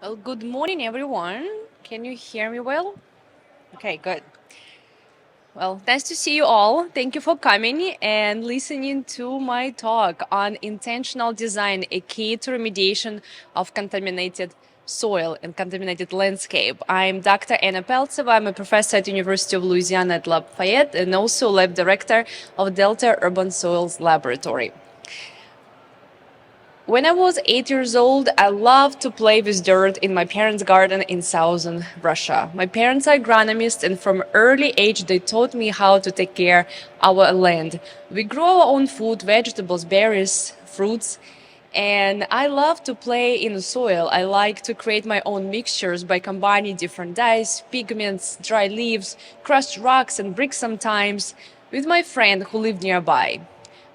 Well, good morning, everyone. Can you hear me well? Okay, good. Well, nice to see you all. Thank you for coming and listening to my talk on intentional design, a key to remediation of contaminated soil and contaminated landscape. I'm Dr. Anna Paltseva. I'm a professor at University of Louisiana at Lafayette and also lab director of Delta Urban Soils Laboratory. When I was 8 years old, I loved to play with dirt in my parents' garden in southern Russia. My parents are agronomists, and from early age, they taught me how to take care of our land. We grow our own food, vegetables, berries, fruits, and I love to play in the soil. I like to create my own mixtures by combining different dyes, pigments, dry leaves, crushed rocks, and bricks sometimes with my friend who lived nearby.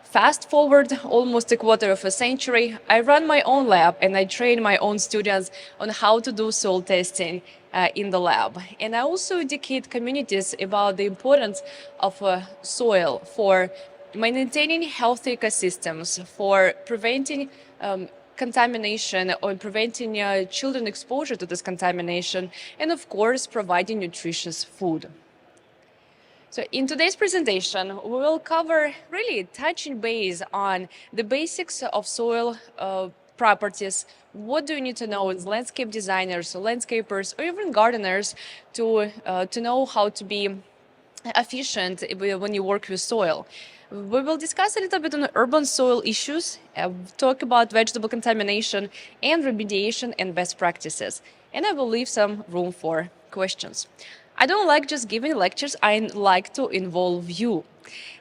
Fast forward almost a quarter of a century, I run my own lab and I train my own students on how to do soil testing in the lab. And I also educate communities about the importance of soil for maintaining healthy ecosystems, for preventing contamination or preventing children exposure to this contamination, and of course, providing nutritious food. So in today's presentation, we will cover really touching base on the basics of soil properties. What do you need to know as landscape designers, or landscapers, or even gardeners to know how to be efficient when you work with soil? We will discuss a little bit on urban soil issues, talk about vegetable contamination and remediation and best practices. And I will leave some room for questions. I don't like just giving lectures, I like to involve you.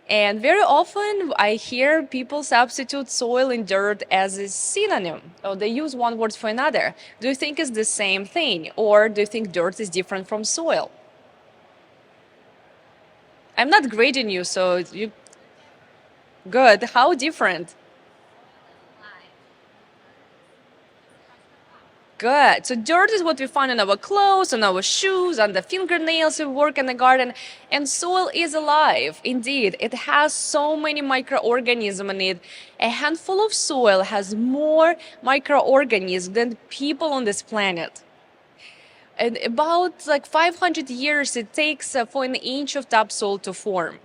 And very often I hear people substitute soil and dirt as a synonym, or they use one word for another. Do you think it's the same thing, or do you think dirt is different from soil? I'm not grading you, so you good. How different? Good. So dirt is what we find on our clothes, on our shoes, on the fingernails we work in the garden. And soil is alive. Indeed, it has so many microorganisms in it. A handful of soil has more microorganisms than people on this planet. And about like 500 years it takes for an inch of topsoil to form.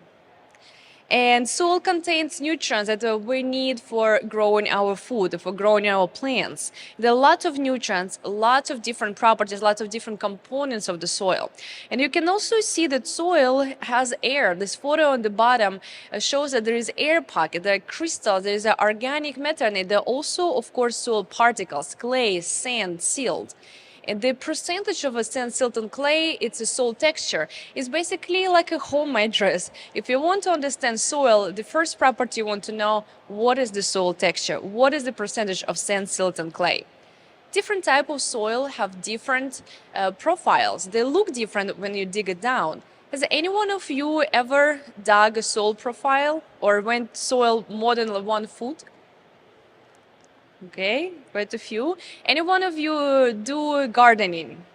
And soil contains nutrients that we need for growing our food, for growing our plants. There are lots of nutrients, lots of different properties, lots of different components of the soil. And you can also see that soil has air. This photo on the bottom shows that there is air pocket, there are crystals, there is organic matter in it. There are also, of course, soil particles, clay, sand, silt. And the percentage of a sand, silt, and clay, it's a soil texture. It's basically like a home address. If you want to understand soil, the first property you want to know, what is the soil texture? What is the percentage of sand, silt, and clay? Different type of soil have different profiles. They look different when you dig it down. Has any one of you ever dug a soil profile or went soil more than 1 foot? Okay, quite a few. Any one of you do gardening,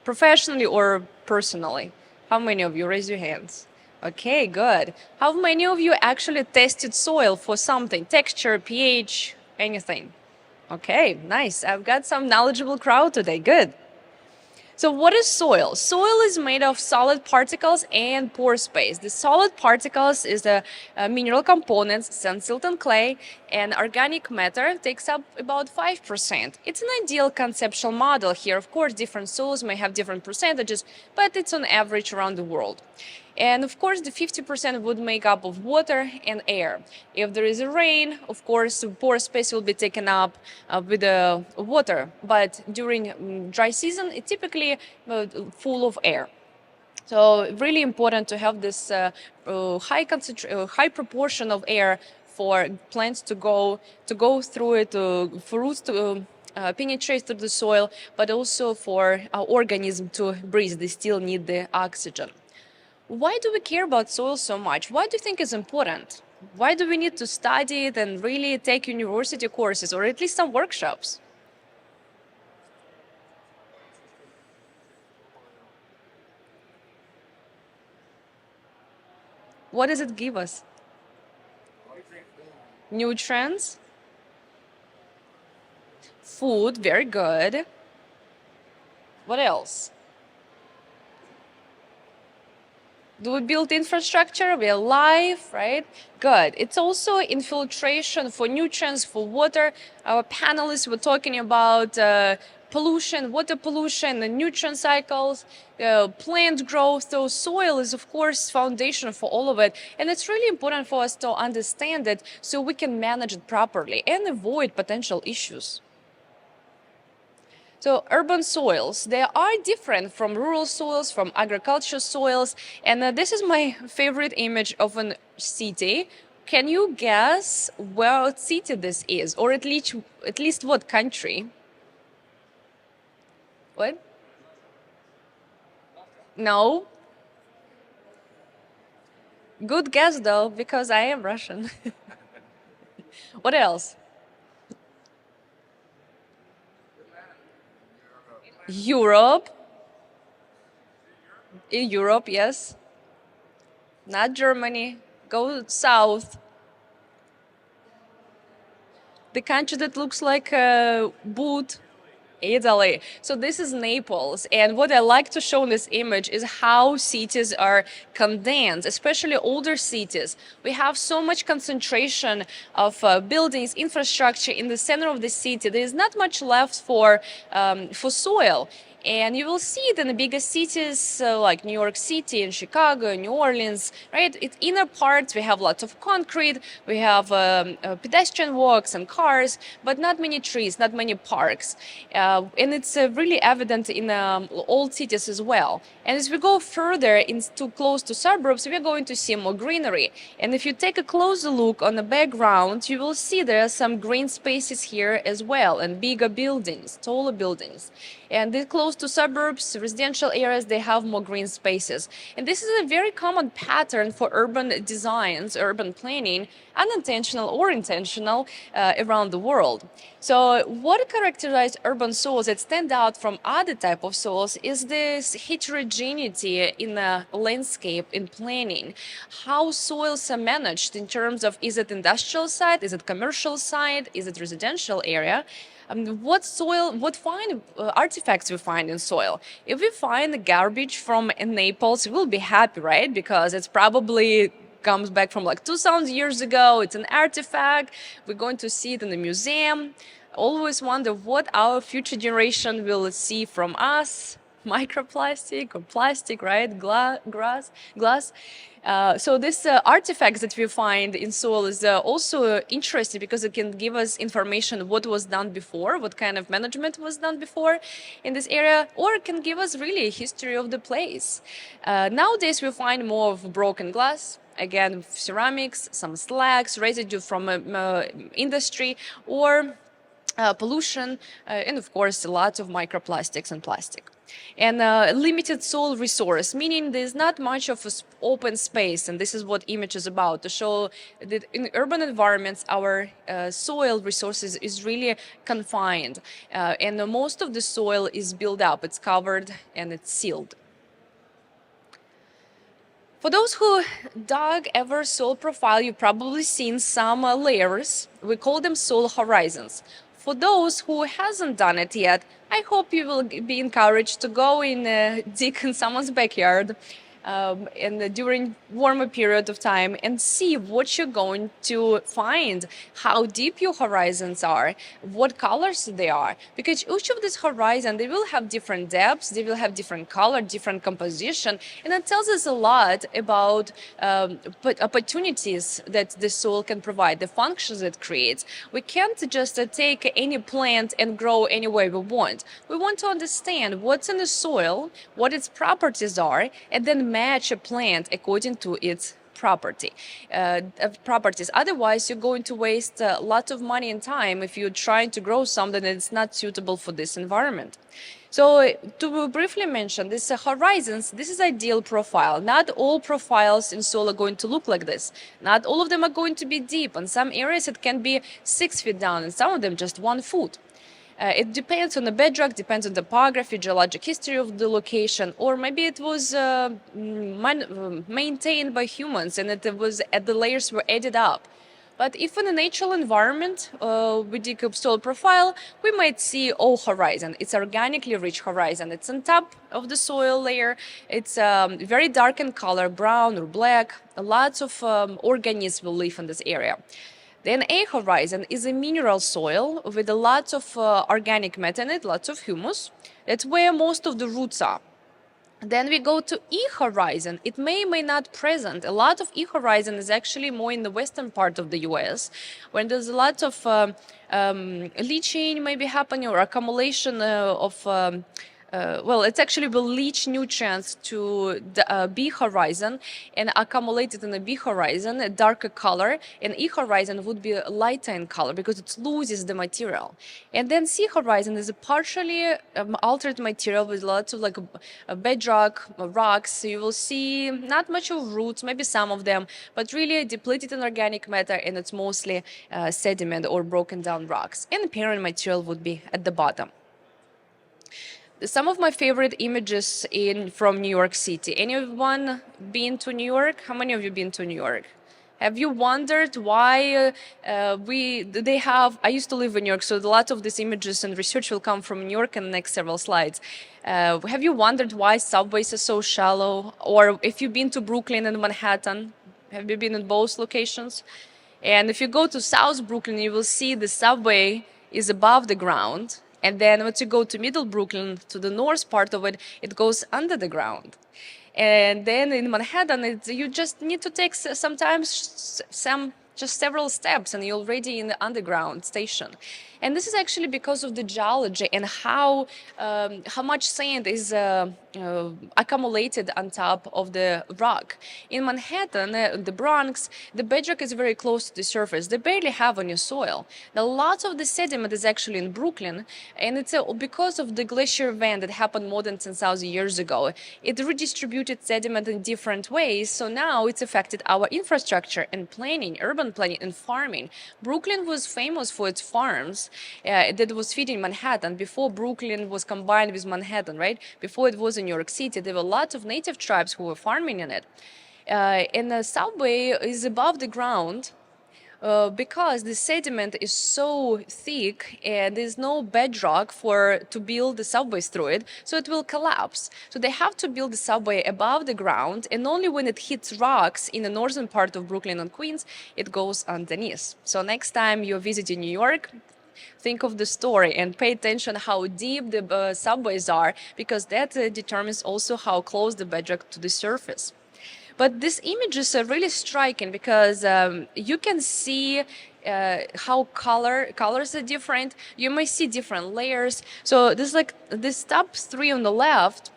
professionally or personally? How many of you? Raise your hands. Okay, good. How many of you actually tested soil for something? Texture, pH, anything? Okay, nice. I've got some knowledgeable crowd today. Good. So what is soil? Soil is made of solid particles and pore space. The solid particles is the mineral components, sand, silt, and clay, and organic matter takes up about 5%. It's an ideal conceptual model here. Of course, different soils may have different percentages, but it's on average around the world. And of course, the 50% would make up of water and air. If there is a rain, of course, pore space will be taken up with the water. But during dry season, it's typically full of air. So really important to have this high proportion of air for plants to go through it, for roots to penetrate through the soil, but also for our organism to breathe. They still need the oxygen. Why do we care about soil so much? Why do you think it's important? Why do we need to study it and really take university courses or at least some workshops? What does it give us? Nutrients, food, very good. What else? Do we build infrastructure? We're alive, right? Good. It's also infiltration for nutrients, for water. Our panelists were talking about pollution, water pollution, the nutrient cycles, plant growth. So soil is, of course, foundation for all of it. And it's really important for us to understand it so we can manage it properly and avoid potential issues. So urban soils, they are different from rural soils, from agricultural soils. And this is my favorite image of a city. Can you guess what city this is? Or at least what country? What? No. Good guess though, because I am Russian. What else? Europe. In Europe, yes. Not Germany. Go south. The country that looks like a boot. Italy. So this is Naples. And what I like to show in this image is how cities are condensed, especially older cities. We have so much concentration of buildings, infrastructure in the center of the city. There is not much left for soil. And you will see it in the bigger cities like New York City and Chicago, New Orleans, right? It's inner parts, we have lots of concrete, we have pedestrian walks and cars, but not many trees, not many parks. And it's really evident in old cities as well. And as we go further into close to suburbs, we're going to see more greenery. And if you take a closer look on the background, you will see there are some green spaces here as well, and bigger buildings, taller buildings. And they're close to suburbs, residential areas, they have more green spaces. And this is a very common pattern for urban designs, urban planning, unintentional or intentional, around the world. So what characterizes urban soils that stand out from other type of soils is this heterogeneity in the landscape in planning. How soils are managed in terms of, is it industrial site, is it commercial site, is it residential area? What fine artifacts we find in soil. If we find garbage from Naples, we'll be happy, right? Because it's probably comes back from like 2,000 years ago. It's an artifact. We're going to see it in the museum. Always wonder what our future generation will see from us. Microplastic or plastic, right? Glass. So this artifacts that we find in soil is also interesting because it can give us information what was done before, what kind of management was done before in this area, or it can give us really a history of the place. Nowadays we find more of broken glass, again ceramics, some slags, residue from industry, or pollution, and of course a lot of microplastics and plastic. And limited soil resource, meaning there's not much of open space, and this is what image is about, to show that in urban environments our soil resources is really confined, and most of the soil is built up, it's covered and it's sealed. For those who dug ever soil profile, you've probably seen some layers. We call them soil horizons. For those who hasn't done it yet, I hope you will be encouraged to go and dig in someone's backyard and during warmer period of time and see what you're going to find, how deep your horizons are, what colors they are. Because each of these horizons, they will have different depths, they will have different color, different composition, and it tells us a lot about opportunities that the soil can provide, the functions it creates. We can't just take any plant and grow any way we want. We want to understand what's in the soil, what its properties are, and then match a plant according to its properties. Otherwise, you're going to waste a lot of money and time if you're trying to grow something that's not suitable for this environment. So to briefly mention, this horizons, this is ideal profile. Not all profiles in soil are going to look like this. Not all of them are going to be deep. In some areas, it can be 6 feet down, and some of them just 1 foot. It depends on the bedrock, depends on the topography, geologic history of the location, or maybe it was maintained by humans and the layers were added up. But if in a natural environment we dig up soil profile, we might see all horizon. It's organically rich horizon. It's on top of the soil layer. It's very dark in color, brown or black. Lots of organisms will live in this area. Then A horizon is a mineral soil with a lot of organic matter in it, lots of humus. That's where most of the roots are. Then we go to E horizon. It may not present. A lot of E horizon is actually more in the western part of the U.S., when there's a lot of leaching maybe happening or accumulation of well, it's actually will leach nutrients to the B horizon and accumulate it in the B horizon, a darker color, and E horizon would be lighter in color because it loses the material. And then C horizon is a partially altered material with lots of like bedrock, rocks. So you will see not much of roots, maybe some of them, but really depleted in organic matter, and it's mostly sediment or broken down rocks. And the parent material would be at the bottom. Some of my favorite images from New York City. Anyone been to New York? How many of you been to New York? Have you wondered why they have? I used to live in New York, so a lot of these images and research will come from New York in the next several slides. Have you wondered why subways are so shallow? Or if you've been to Brooklyn and Manhattan, have you been in both locations? And if you go to South Brooklyn, you will see the subway is above the ground. And then once you go to Middle Brooklyn, to the north part of it, it goes under the ground. And then in Manhattan, you just need to take sometimes just several steps and you're already in the underground station. And this is actually because of the geology and how much sand is accumulated on top of the rock. In Manhattan, the Bronx, the bedrock is very close to the surface. They barely have any soil. Now, lots of the sediment is actually in Brooklyn, and it's because of the glacier event that happened more than 10,000 years ago. It redistributed sediment in different ways, so now it's affected our infrastructure and planning, urban planning and farming. Brooklyn was famous for its farms that was feeding Manhattan before Brooklyn was combined with Manhattan, right? Before it was in New York City, there were lots of native tribes who were farming in it. And the subway is above the ground because the sediment is so thick and there's no bedrock to build the subways through it, so it will collapse. So they have to build the subway above the ground, and only when it hits rocks in the northern part of Brooklyn and Queens, it goes underneath. So next time you're visiting New York, think of the story and pay attention how deep the subways are, because that determines also how close the bedrock to the surface. But these images are really striking because you can see how colors are different. You may see different layers. So this like this top three on the left,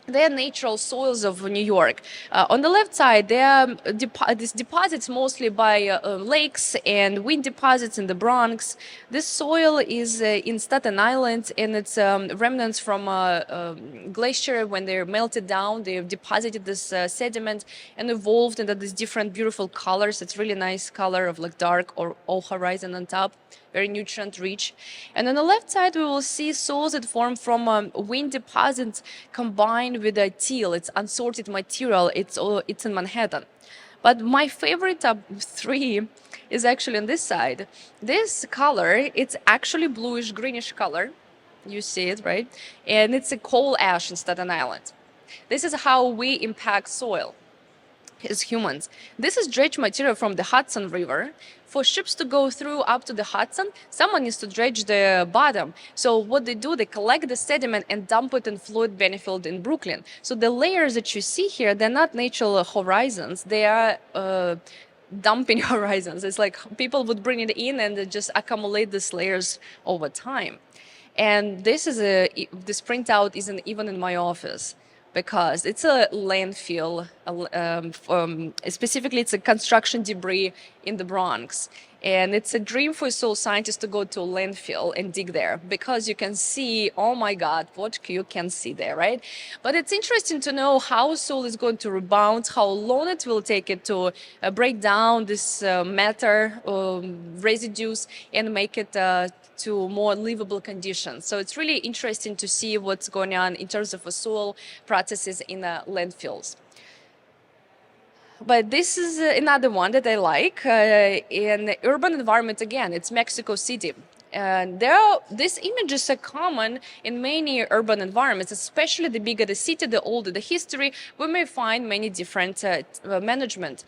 they are natural soils of New York. On the left side, there are these deposits mostly by lakes and wind deposits in the Bronx. This soil is in Staten Island, and it's remnants from a glacier. When they're melted down, they've deposited this sediment and evolved into these different beautiful colors. It's really nice color of like dark or all horizon on top, very nutrient rich. And on the left side, we will see soils that form from wind deposits combined with a teal. It's unsorted material. It's in Manhattan. But my favorite top three is actually on this side. This color, it's actually bluish greenish color. You see it, right? And it's a coal ash in Staten Island. This is how we impact soil as humans. This is dredge material from the Hudson River. For ships to go through up to the Hudson, someone needs to dredge the bottom. So what they do, they collect the sediment and dump it in Floyd Benefield in Brooklyn. So the layers that you see here, they're not natural horizons. They are dumping horizons. It's like people would bring it in and just accumulate these layers over time. And this printout isn't even in my office, because it's a landfill. Specifically, it's a construction debris in the Bronx. And it's a dream for a soil scientist to go to a landfill and dig there, because you can see, oh my God, what you can see there, right? But it's interesting to know how soil is going to rebound, how long it will take it to break down this matter residues and make it to more livable conditions. So it's really interesting to see what's going on in terms of soil processes in landfills. But this is another one that I like. In urban environment, again, it's Mexico City. And these images are common in many urban environments, especially the bigger the city, the older the history. We may find many different management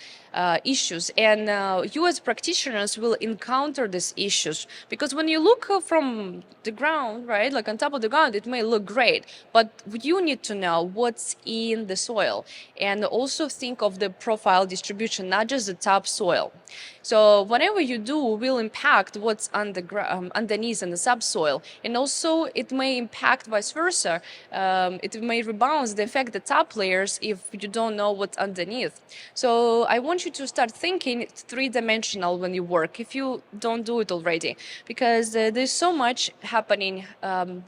issues, and you as practitioners will encounter these issues because when you look from the ground, right, like on top of the ground, it may look great, but you need to know what's in the soil, and also think of the profile distribution, not just the topsoil. So whatever you do will impact what's underneath in the subsoil, and also it may impact vice versa. It may rebound the effect the top layers if you don't know what's underneath. So I want you to start thinking three-dimensional when you work, if you don't do it already, because there's so much happening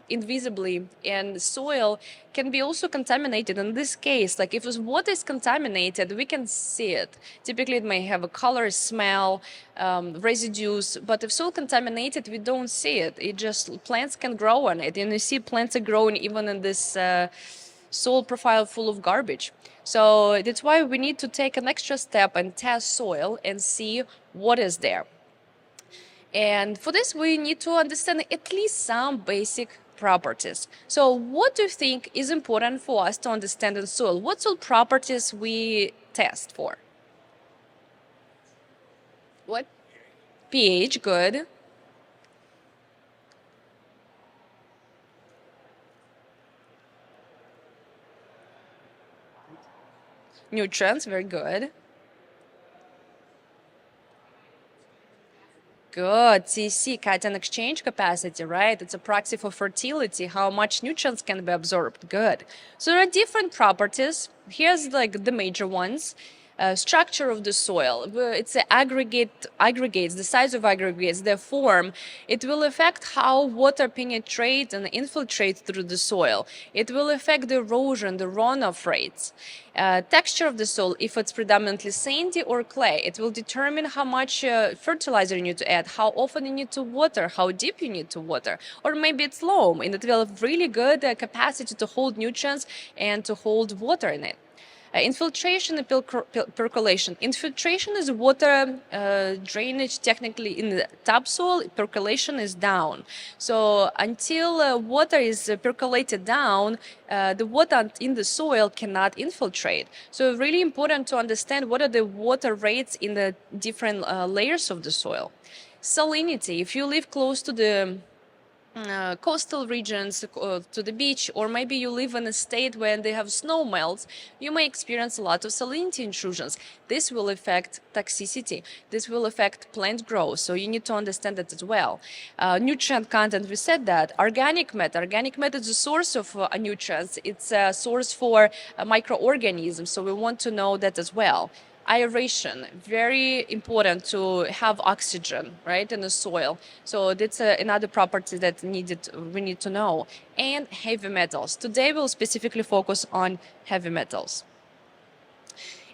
invisibly, and soil can be also contaminated. In this case, like if water is contaminated, we can see it. Typically, it may have a color, smell, residues, but if soil contaminated, we don't see it. It just, plants can grow on it, and you see plants are growing even in this soil profile full of garbage. So that's why we need to take an extra step and test soil and see what is there. And for this, we need to understand at least some basic properties. So what do you think is important for us to understand in soil? What soil properties we test for? What? pH, good. Nutrients, very good. Good. CC, cation exchange capacity, right? It's a proxy for fertility, how much nutrients can be absorbed. Good. So there are different properties. Here's like the major ones. Structure of the soil. It's the aggregates, the size of aggregates, their form. It will affect how water penetrates and infiltrates through the soil. It will affect the erosion, the runoff rates. Texture of the soil, if it's predominantly sandy or clay, it will determine how much fertilizer you need to add, how often you need to water, how deep you need to water. Or maybe it's loam, and it will have really good capacity to hold nutrients and to hold water in it. Infiltration and percolation. Infiltration is water drainage technically in the topsoil. Percolation is down. So until water is percolated down, the water in the soil cannot infiltrate. So really important to understand what are the water rates in the different layers of the soil. Salinity. If you live close to the coastal regions, to the beach, or maybe you live in a state where they have snow melts, you may experience a lot of salinity intrusions. This will affect toxicity. This will affect plant growth. So you need to understand that as well. Nutrient content, we said that. Organic matter. Organic matter is a source of nutrients. It's a source for microorganisms. So we want to know that as well. Aeration, very important to have oxygen, right, in the soil. So that's another property that we need to know. And heavy metals. Today we'll specifically focus on heavy metals.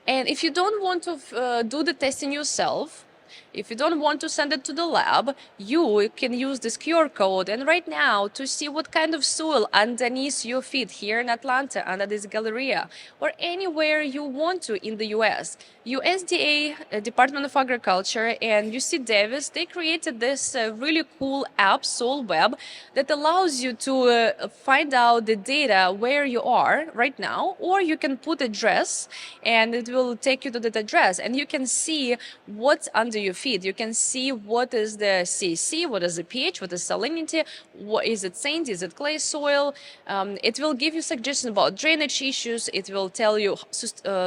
And if you don't want to do the testing yourself, if you don't want to send it to the lab, you can use this QR code. And right now, to see what kind of soil underneath your feet here in Atlanta, under this Galleria, or anywhere you want to in the US, USDA, Department of Agriculture, and UC Davis, they created this really cool app, Soil Web, that allows you to find out the data where you are right now, or you can put address, and it will take you to that address, and you can see what's under your feet. You can see what is the CC, what is the pH, what is salinity, what is it sandy, is it clay soil. It will give you suggestions about drainage issues. It will tell you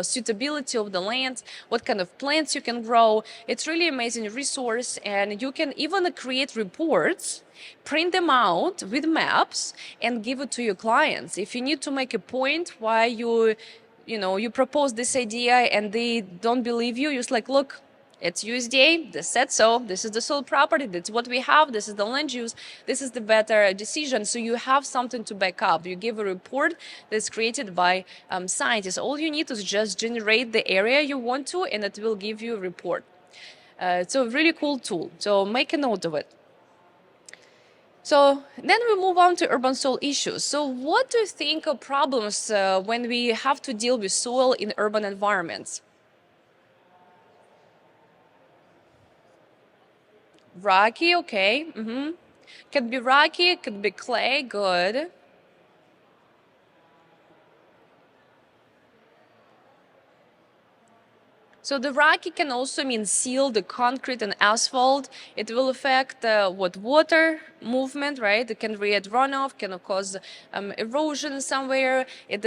suitability of the land, what kind of plants you can grow. It's really amazing resource, and you can even create reports, print them out with maps, and give it to your clients. If you need to make a point why you propose this idea and they don't believe you, just like, look, it's USDA, they said so, this is the soil property, that's what we have, this is the land use, this is the better decision. So you have something to back up. You give a report that's created by scientists. All you need is just generate the area you want to, and it will give you a report. It's a really cool tool, so make a note of it. So then we move on to urban soil issues. So what do you think are problems when we have to deal with soil in urban environments? Rocky, okay. Could be rocky, could be clay, good. So the rocky can also mean seal the concrete and asphalt. It will affect what water movement, right? It can create runoff, can cause erosion somewhere. It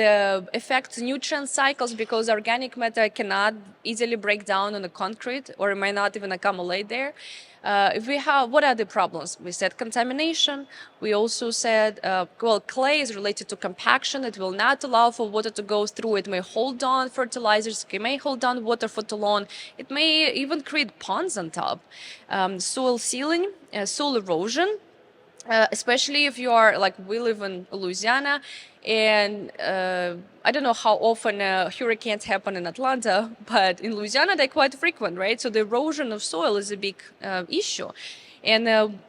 affects nutrient cycles because organic matter cannot easily break down on the concrete, or it might not even accumulate there. If we have, what are the problems? We said contamination. We also said, well, clay is related to compaction. It will not allow for water to go through. It may hold on fertilizers. It may hold on water for too long. It may even create ponds on top. Soil sealing, soil erosion, especially if you are like we live in Louisiana, and I don't know how often hurricanes happen in Atlanta, but in Louisiana they're quite frequent, right? So the erosion of soil is a big issue, and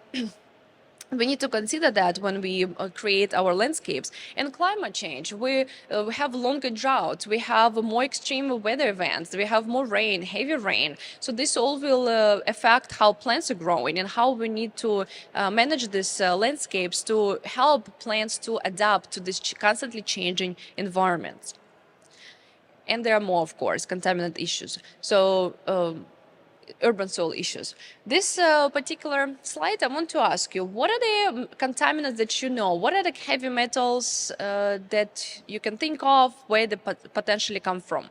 we need to consider that when we create our landscapes. And climate change, we have longer droughts, we have more extreme weather events, we have more rain, heavy rain. So this all will affect how plants are growing and how we need to manage these landscapes to help plants to adapt to this constantly changing environments. And there are more, of course, contaminant issues. So urban soil issues. This particular slide, I want to ask you, what are the contaminants that you know? What are the heavy metals that you can think of where they potentially come from?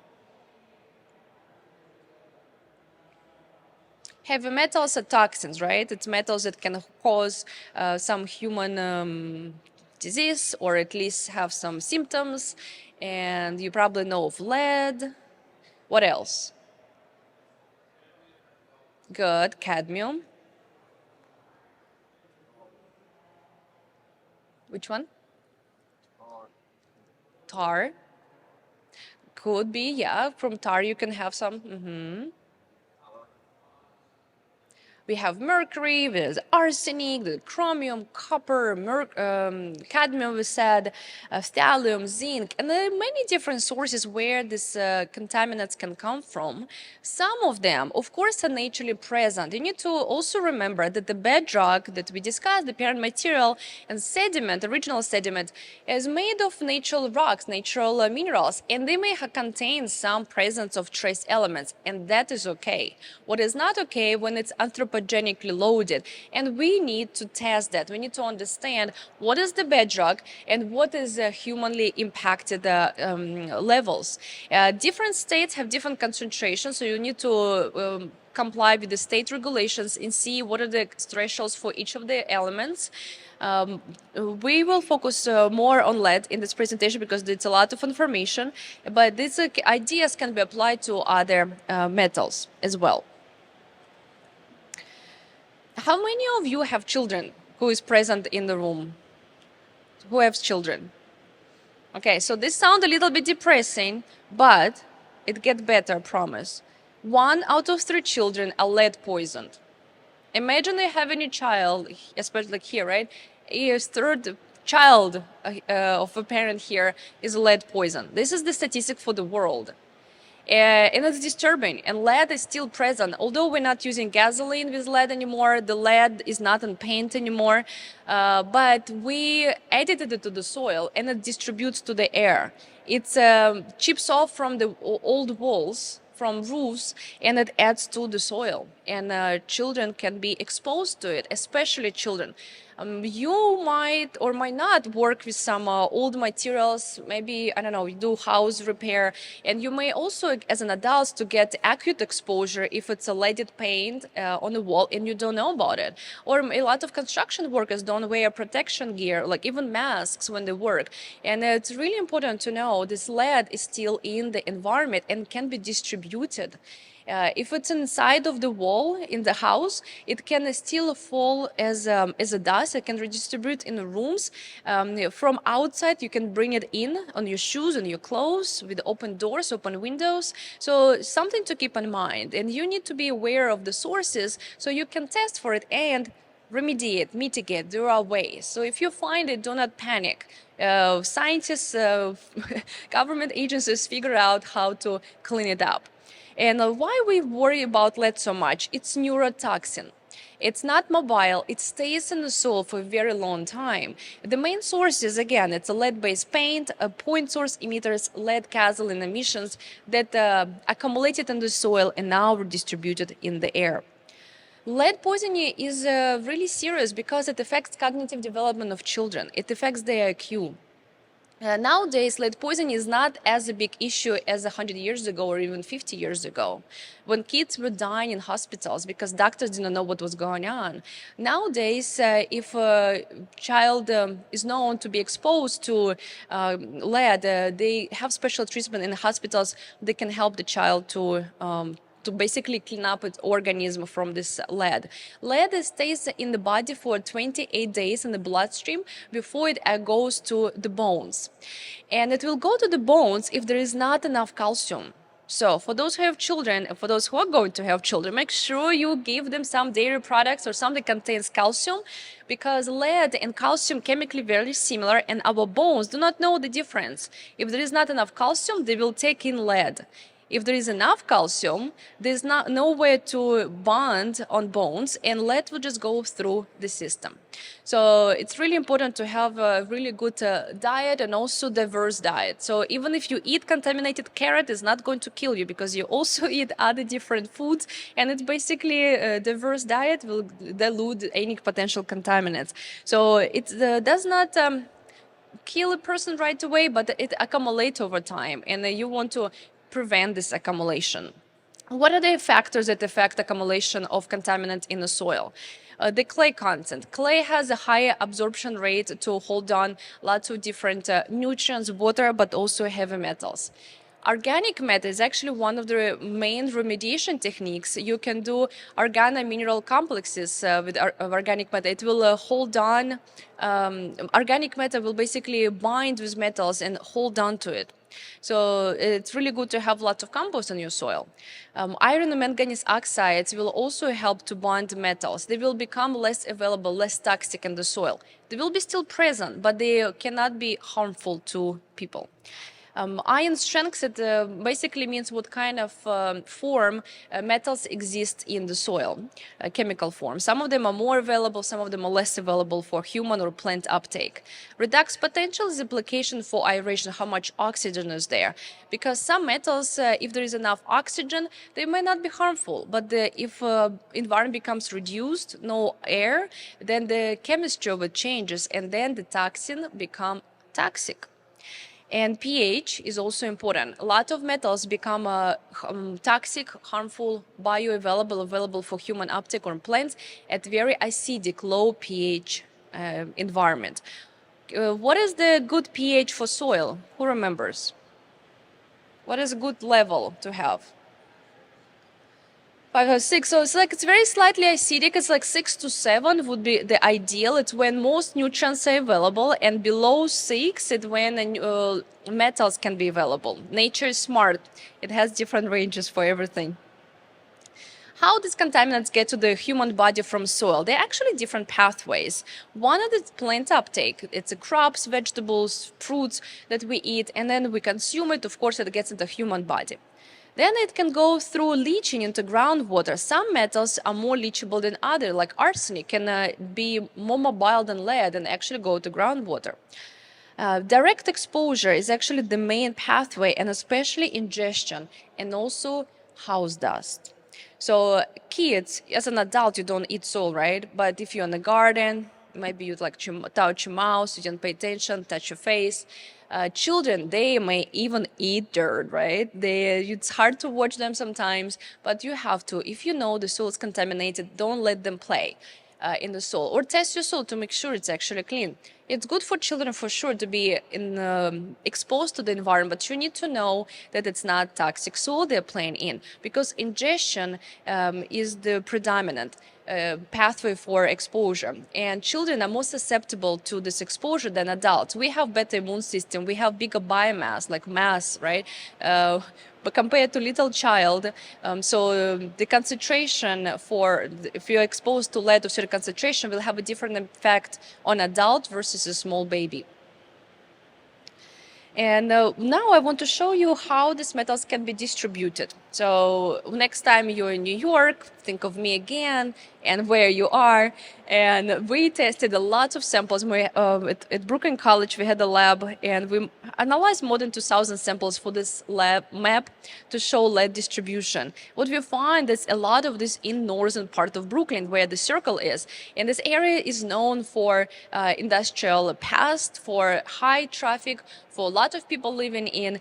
Heavy metals are toxins, right? It's metals that can cause some human disease or at least have some symptoms. And you probably know of lead. What else? Good, cadmium. Which one? Tar. Could be, yeah. From tar you can have some. We have mercury, there's arsenic, the chromium, copper, cadmium, we said, thallium, zinc, and there are many different sources where these contaminants can come from. Some of them, of course, are naturally present. You need to also remember that the bedrock that we discussed, the parent material and sediment, original sediment, is made of natural rocks, natural minerals, and they may contain some presence of trace elements, and that is okay. What is not okay when it's anthropogenically loaded, and we need to test that. We need to understand what is the bedrock and what is humanly impacted levels. Different states have different concentrations, so you need to comply with the state regulations and see what are the thresholds for each of the elements. We will focus more on lead in this presentation because it's a lot of information, but these ideas can be applied to other metals as well. How many of you have children who is present in the room? Who have children? Okay, so this sounds a little bit depressing, but it gets better, I promise. 1 out of 3 children are lead poisoned. Imagine you having a child, especially like here, right? A third child of a parent here is lead poisoned. This is the statistic for the world. And it's disturbing, and lead is still present. Although we're not using gasoline with lead anymore, the lead is not in paint anymore, but we added it to the soil and it distributes to the air. It chips off from the old walls, from roofs, and it adds to the soil. And children can be exposed to it, especially children. You might or might not work with some old materials, maybe, I don't know, you do house repair, and you may also, as an adult, to get acute exposure if it's a leaded paint on the wall and you don't know about it. Or a lot of construction workers don't wear protection gear, like even masks when they work. And it's really important to know this lead is still in the environment and can be distributed. If it's inside of the wall in the house, it can still fall as a dust. It can redistribute in the rooms. From outside, you can bring it in on your shoes and your clothes with open doors, open windows. So something to keep in mind. And you need to be aware of the sources so you can test for it and remediate, mitigate. There are ways. So if you find it, do not panic. Scientists, government agencies figure out how to clean it up. And why we worry about lead so much? It's neurotoxin. It's not mobile. It stays in the soil for a very long time. The main sources, again, it's a lead-based paint, point source emitters, lead kaolin emissions that accumulated in the soil and now redistributed in the air. Lead poisoning is really serious because it affects cognitive development of children. It affects their IQ. Nowadays, lead poisoning is not as a big issue as 100 years ago or even 50 years ago, when kids were dying in hospitals because doctors didn't know what was going on. Nowadays, if a child is known to be exposed to lead, they have special treatment in the hospitals. They can help the child to basically clean up its organism from this lead. Lead stays in the body for 28 days in the bloodstream before it goes to the bones. And it will go to the bones if there is not enough calcium. So for those who have children, and for those who are going to have children, make sure you give them some dairy products or something that contains calcium, because lead and calcium chemically very similar, and our bones do not know the difference. If there is not enough calcium, they will take in lead. If there is enough calcium, there's nowhere to bond on bones, and lead will just go through the system. So it's really important to have a really good diet and also diverse diet. So even if you eat contaminated carrot, it's not going to kill you because you also eat other different foods, and it's basically a diverse diet will dilute any potential contaminants. So it does not kill a person right away, but it accumulates over time, and you want to prevent this accumulation. What are the factors that affect accumulation of contaminant in the soil? The clay content. Clay has a higher absorption rate to hold on lots of different nutrients, water, but also heavy metals. Organic matter is actually one of the main remediation techniques. You can do organo-mineral complexes with organic matter. It will hold on. Organic matter will basically bind with metals and hold on to it. So it's really good to have lots of compost in your soil. Iron and manganese oxides will also help to bond metals. They will become less available, less toxic in the soil. They will be still present, but they cannot be harmful to people. Ion strength, it basically means what kind of form metals exist in the soil, chemical form. Some of them are more available, some of them are less available for human or plant uptake. Redox potential is application for aeration, how much oxygen is there. Because some metals, if there is enough oxygen, they may not be harmful. But if environment becomes reduced, no air, then the chemistry of it changes, and then the toxin become toxic. And pH is also important. A lot of metals become toxic, harmful, bioavailable, available for human uptake or plants at very acidic, low pH environment. What is the good pH for soil? Who remembers? What is a good level to have? 5 or 6. So it's very slightly acidic. It's like 6 to 7 would be the ideal. It's when most nutrients are available, and below 6, it's when metals can be available. Nature is smart. It has different ranges for everything. How these contaminants get to the human body from soil? They're actually different pathways. One is the plant uptake. It's the crops, vegetables, fruits that we eat, and then we consume it. Of course, it gets into the human body. Then it can go through leaching into groundwater. Some metals are more leachable than others, like arsenic can be more mobile than lead and actually go to groundwater. Direct exposure is actually the main pathway, and especially ingestion, and also house dust. So kids, as an adult, you don't eat soil, right? But if you're in the garden, maybe you'd like to touch your mouth, you didn't pay attention, touch your face. Children, they may even eat dirt, right? It's hard to watch them sometimes, but you have to. If you know the soil is contaminated, don't let them play in the soil, or test your soil to make sure it's actually clean. It's good for children for sure to be exposed to the environment, but you need to know that it's not toxic soil they're playing in, because ingestion is the predominant pathway for exposure, and children are more susceptible to this exposure than adults. We have better immune system, we have bigger biomass, like mass, right? But compared to little child, so the concentration if you're exposed to lead of certain concentration will have a different effect on adult versus a small baby. And now I want to show you how these metals can be distributed. So next time you're in New York, think of me again and where you are. And we tested a lot of samples. At Brooklyn College, we had a lab, and we analyzed more than 2,000 samples for this lab map to show lead distribution. What we find is a lot of this in northern part of Brooklyn, where the circle is. And this area is known for industrial past, for high traffic, for a lot of people living in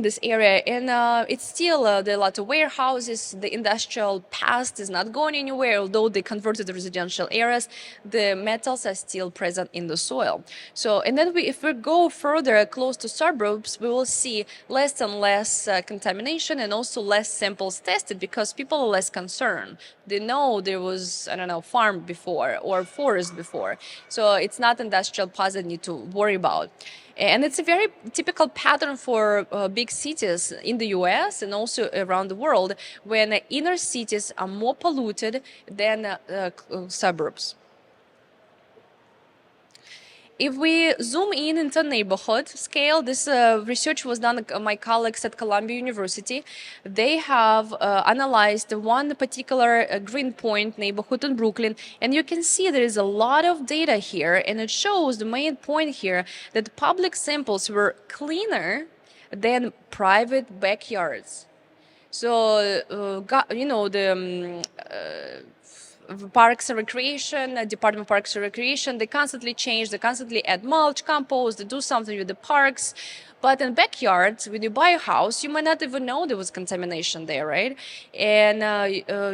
this area, and it's still there are a lot of warehouses. The industrial past is not going anywhere, although they converted the residential areas. The metals are still present in the soil. So, and then if we go further close to suburbs, we will see less and less contamination, and also less samples tested because people are less concerned. They know there was, I don't know, farm before or forest before, so it's not industrial past that need to worry about. And it's a very typical pattern for big cities in the US and also around the world, when inner cities are more polluted than suburbs. If we zoom in into neighborhood scale, this research was done by my colleagues at Columbia University. They have analyzed one particular Greenpoint neighborhood in Brooklyn, and you can see there is a lot of data here, and it shows the main point here that public samples were cleaner than private backyards. So, Parks and Recreation, Department of Parks and Recreation, they constantly change, they constantly add mulch, compost, they do something with the parks. But in backyards, when you buy a house, you might not even know there was contamination there, right? And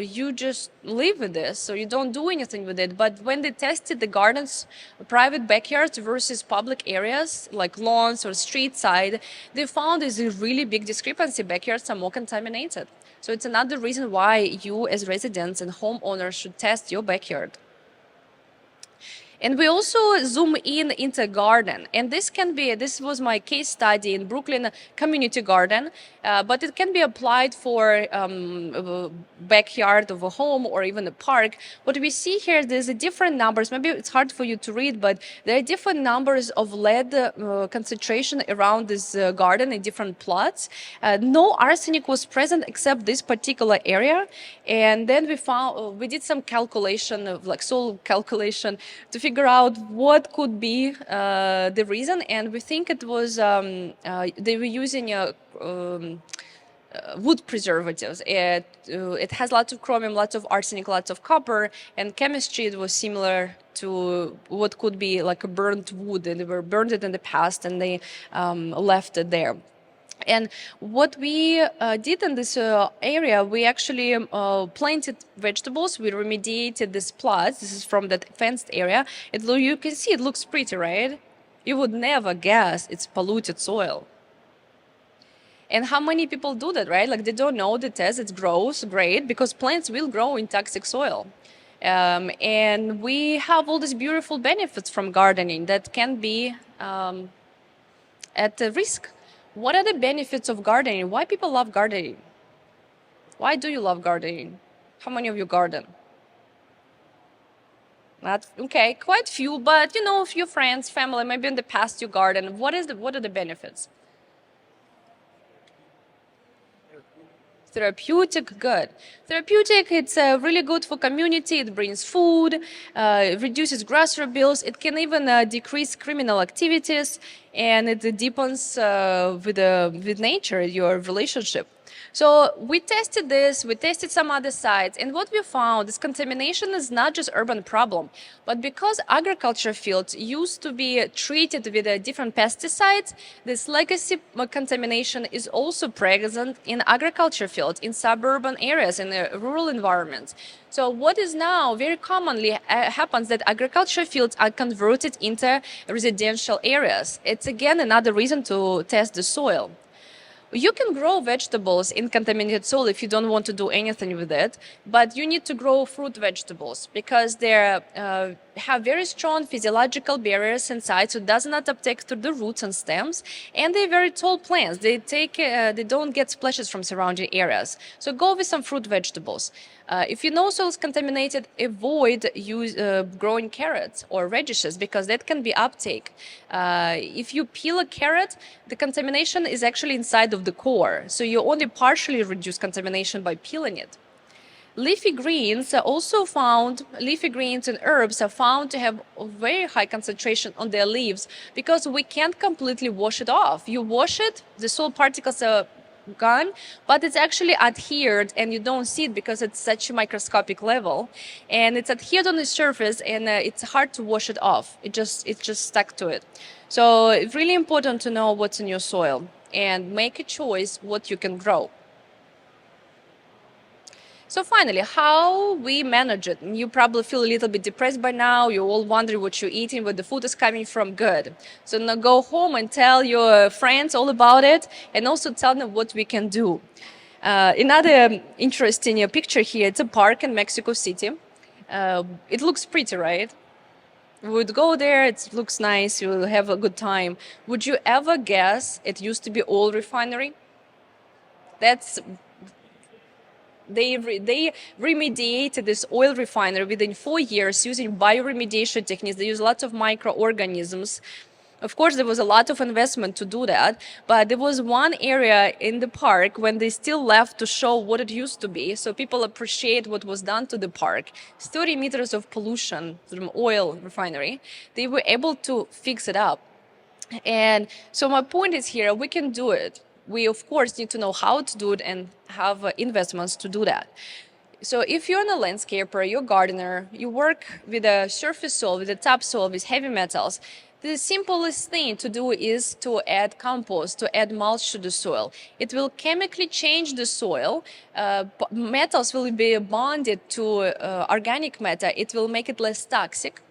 you just live with this, so you don't do anything with it. But when they tested the gardens, private backyards versus public areas like lawns or street side, they found there's a really big discrepancy. Backyards are more contaminated. So it's another reason why you as residents and homeowners should test your backyard. And we also zoom in into a garden. And this was my case study in Brooklyn Community Garden, but it can be applied for backyard of a home or even a park. What we see here, there's a different numbers. Maybe it's hard for you to read, but there are different numbers of lead concentration around this garden in different plots. No arsenic was present except this particular area. And then we did some calculation of like soil calculation to figure out what could be the reason, and we think it was they were using wood preservatives. It has lots of chromium, lots of arsenic, lots of copper, and chemistry it was similar to what could be like a burnt wood, and they were burned it in the past and they left it there. And what we did in this area, we actually planted vegetables. We remediated these plots. This is from that fenced area. You can see it looks pretty, right? You would never guess it's polluted soil. And how many people do that, right? Like they don't know the test. It grows great because plants will grow in toxic soil. And we have all these beautiful benefits from gardening that can be at risk. What are the benefits of gardening? Why people love gardening? Why do you love gardening? How many of you garden? Not okay, quite few, but a few friends, family, maybe in the past you garden. What are the benefits? Therapeutic, good. Therapeutic, it's really good for community. It brings food, it reduces grocery bills. It can even decrease criminal activities, and it deepens with nature your relationship. So we tested this, we tested some other sites, and what we found is contamination is not just urban problem, but because agriculture fields used to be treated with different pesticides, this legacy contamination is also present in agriculture fields, in suburban areas, in rural environments. So what is now very commonly happens that agriculture fields are converted into residential areas. It's again another reason to test the soil. You can grow vegetables in contaminated soil if you don't want to do anything with it, but you need to grow fruit vegetables because they're have very strong physiological barriers inside, so it does not uptake through the roots and stems. And they're very tall plants. They don't get splashes from surrounding areas. So go with some fruit vegetables. If you know soil is contaminated, avoid growing carrots or radishes because that can be uptake. If you peel a carrot, the contamination is actually inside of the core. So you only partially reduce contamination by peeling it. Leafy greens are also found, leafy greens and herbs are found to have a very high concentration on their leaves because we can't completely wash it off. You wash it, the soil particles are gone, but it's actually adhered and you don't see it because it's such a microscopic level. And it's adhered on the surface and it's hard to wash it off. It's just stuck to it. So it's really important to know what's in your soil and make a choice what you can grow. So finally, how we manage it. You probably feel a little bit depressed by now. You all wonder what you're eating, where the food is coming from. Good. So now go home and tell your friends all about it and also tell them what we can do. Another interesting picture here, it's a park in Mexico City. It looks pretty, right? We would go there, it looks nice, you will have a good time. Would you ever guess it used to be oil refinery? That's They remediated this oil refinery within 4 years using bioremediation techniques. They use lots of microorganisms. Of course, there was a lot of investment to do that, but there was one area in the park when they still left to show what it used to be. So people appreciate what was done to the park. 30 meters of pollution from oil refinery. They were able to fix it up. And so my point is here, we can do it. We, of course, need to know how to do it and have investments to do that. So if you're a landscaper, you're a gardener, you work with a surface soil, with a topsoil, with heavy metals, the simplest thing to do is to add compost, to add mulch to the soil. It will chemically change the soil. Metals will be bonded to organic matter. It will make it less toxic.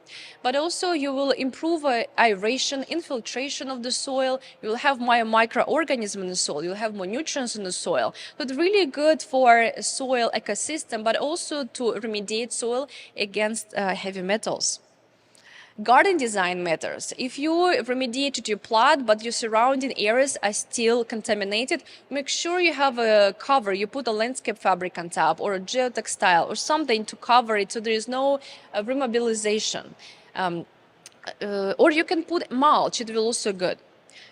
But also you will improve aeration, infiltration of the soil. You will have more microorganisms in the soil. You'll have more nutrients in the soil. So it's really good for soil ecosystem, but also to remediate soil against heavy metals. Garden design matters. If you remediated your plot, but your surrounding areas are still contaminated, make sure you have a cover. You put a landscape fabric on top or a geotextile or something to cover it so there is no remobilization. Or you can put mulch, it will also good.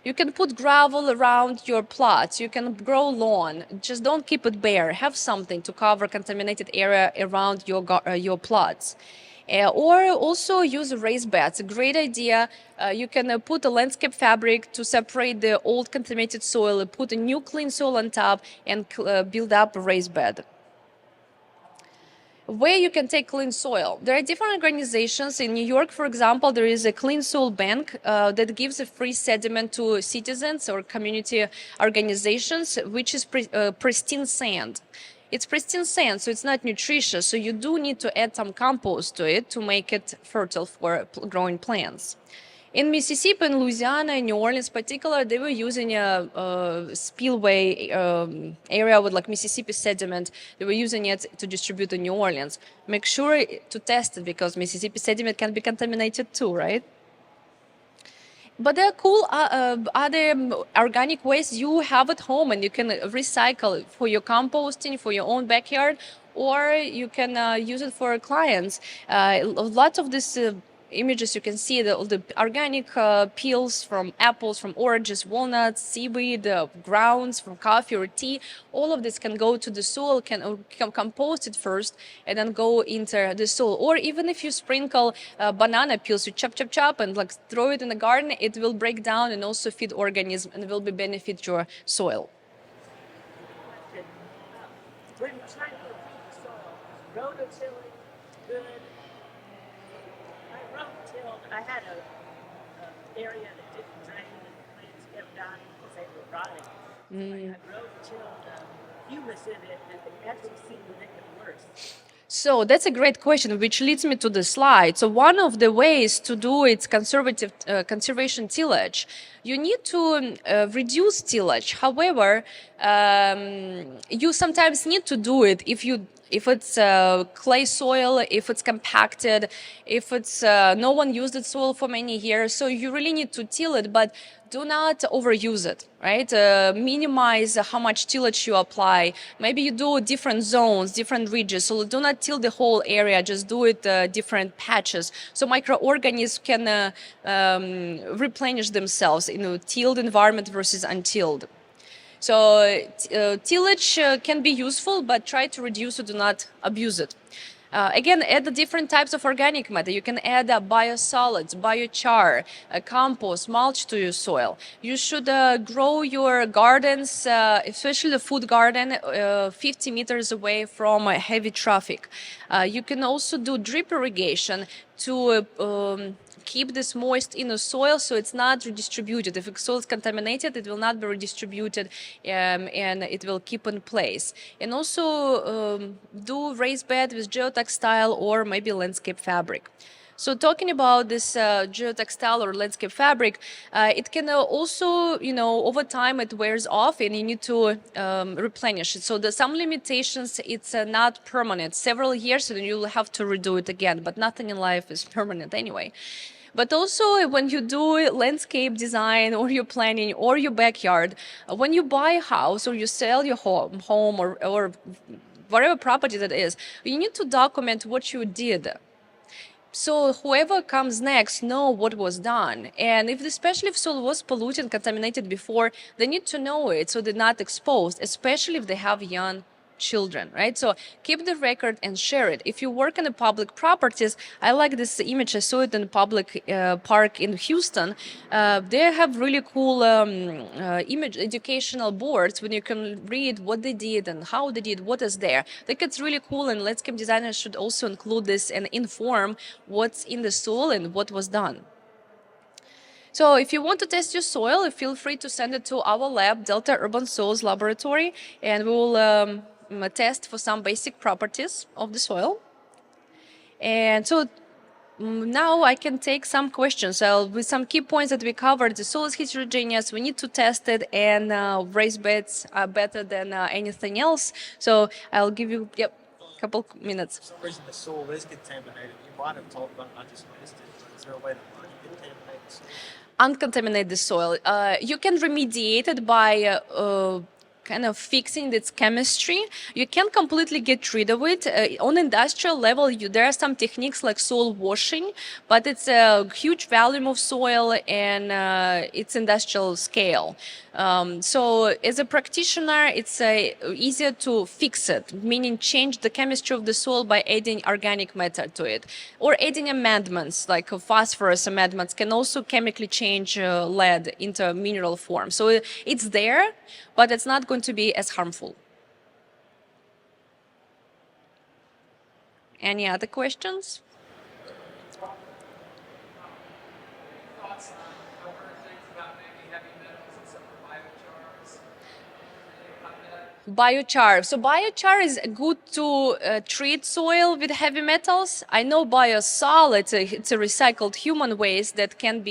You can put gravel around your plots. You can grow lawn. Just don't keep it bare. Have something to cover contaminated area around your plots. Or also use raised beds. A great idea. You can put a landscape fabric to separate the old contaminated soil, put a new clean soil on top, and build up a raised bed. Where you can take clean soil. There are different organizations. In New York, for example, there is a clean soil bank that gives a free sediment to citizens or community organizations, which is pristine sand. It's pristine sand, so it's not nutritious. So you do need to add some compost to it to make it fertile for growing plants. In Mississippi, in Louisiana, in New Orleans in particular, they were using a spillway area with like Mississippi sediment. They were using it to distribute in New Orleans. Make sure to test it because Mississippi sediment can be contaminated too, right? But there are cool other organic waste you have at home and you can recycle it for your composting, for your own backyard, or you can use it for clients. Lots of these images you can see the organic peels from apples, from oranges, walnuts, seaweed, grounds from coffee or tea. All of this can go to the soil, can compost it first and then go into the soil. Or even if you sprinkle banana peels, you chop and like throw it in the garden, it will break down and also feed organisms and will be benefit your soil. When trying to feed soil, rototilling, good. I rototilled. I had a area that didn't drain and the plants kept dying because they were rotting. I rototilled humus in it and it actually seemed to make it worse. So that's a great question, which leads me to the slide. So one of the ways to do it's conservation tillage. You need to reduce tillage. However, you sometimes need to do it if if it's clay soil, if it's compacted, if it's no one used the soil for many years. So you really need to till it, but do not overuse it, right? Minimize how much tillage you apply. Maybe you do different zones, different ridges. So do not till the whole area, just do it different patches. So microorganisms can replenish themselves in a tilled environment versus untilled. So tillage can be useful, but try to reduce it, do not abuse it. Again, add the different types of organic matter. You can add biosolids, biochar, compost, mulch to your soil. You should grow your gardens, especially the food garden, 50 meters away from heavy traffic. You can also do drip irrigation to keep this moist in the soil so it's not redistributed. If the soil is contaminated, it will not be redistributed and it will keep in place. And also do raised bed with geotextile or maybe landscape fabric. So talking about this geotextile or landscape fabric, it can also, over time it wears off and you need to replenish it. So there's some limitations, it's not permanent. Several years and you'll have to redo it again, but nothing in life is permanent anyway. But also when you do landscape design or your planning or your backyard, when you buy a house or you sell your home or whatever property that is, you need to document what you did. So whoever comes next know what was done. And especially if soil was polluted and contaminated before, they need to know it so they're not exposed, especially if they have young children, right? So keep the record and share it. If you work in the public properties, I like this image. I saw it in a public park in Houston. They have really cool image educational boards when you can read what they did and how they did, what is there. I think it's really cool, and landscape designers should also include this and inform what's in the soil and what was done. So if you want to test your soil, feel free to send it to our lab, Delta Urban Soils Laboratory, and we will test for some basic properties of the soil. And so now I can take some questions. With some key points that we covered, the soil is heterogeneous, we need to test it, and raised beds are better than anything else. So I'll give you a couple minutes. For some reason the soil is contaminated. You might have talked about it, I just missed it, but is there a way to uncontaminate the soil? Uncontaminate the soil. You can remediate it by kind of fixing its chemistry. You can't completely get rid of it. On industrial level, there are some techniques like soil washing, but it's a huge volume of soil and it's industrial scale. So as a practitioner, it's easier to fix it, meaning change the chemistry of the soil by adding organic matter to it. Or adding amendments, like phosphorus amendments, can also chemically change lead into mineral form. So it's there, but it's not going to be as harmful. Any other questions? Biochar. So biochar is good to treat soil with heavy metals. I know biosol, it's a recycled human waste that can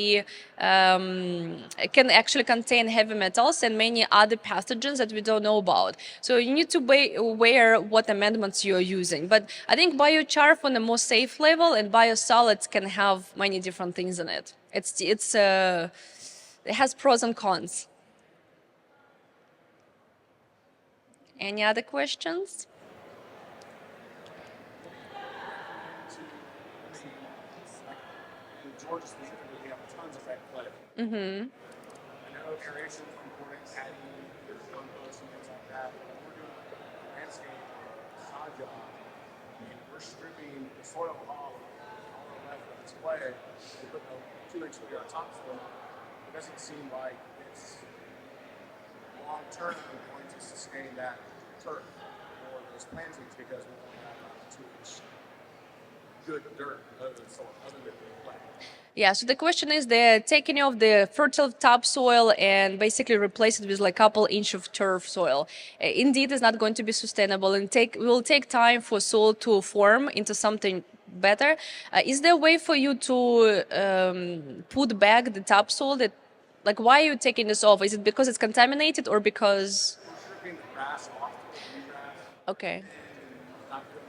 actually contain heavy metals and many other pathogens that we don't know about. So you need to be aware what amendments you're using. But I think biochar on the most safe level, and biosolids can have many different things in it. It has pros and cons. Any other questions? In Georgia specifically, we have tons of red clay. Mm-hmm. I know aeration is important, adding compost and things like that. But we're doing a landscape sod job, and we're stripping the soil off, all the left of its clay, and putting a 2-inch layer on topsoil. It doesn't seem like it's long term going to sustain that turf or those plantings because we don't have too much good dirt other than soil, other than the clay. Yeah, so the question is they're taking off the fertile topsoil and basically replace it with like a couple inch of turf soil. Indeed, it's not going to be sustainable and will take time for soil to form into something better. Is there a way for you to put back the topsoil? Like, why are you taking this off? Is it because it's contaminated or because? We're stripping the grass off to the grass. Okay. Not good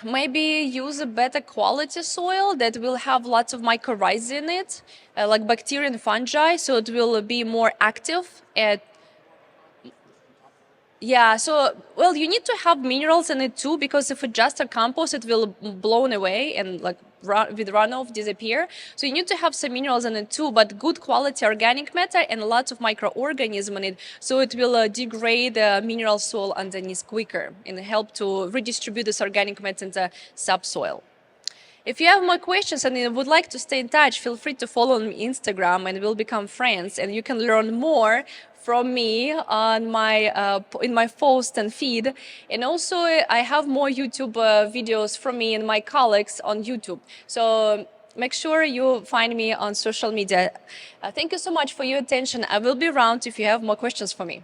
Maybe use a better quality soil that will have lots of mycorrhizae in it, like bacteria and fungi, so it will be more active. Yeah, so well, you need to have minerals in it too, because if it's just a compost, it will blown away and like with runoff disappear. So you need to have some minerals in it too, but good quality organic matter and lots of microorganism in it, so it will degrade the mineral soil underneath quicker and help to redistribute this organic matter into subsoil. If you have more questions and you would like to stay in touch, feel free to follow me on Instagram and we'll become friends. And you can learn more from me on my in my post and feed. And also, I have more YouTube videos from me and my colleagues on YouTube. So make sure you find me on social media. Thank you so much for your attention. I will be around if you have more questions for me.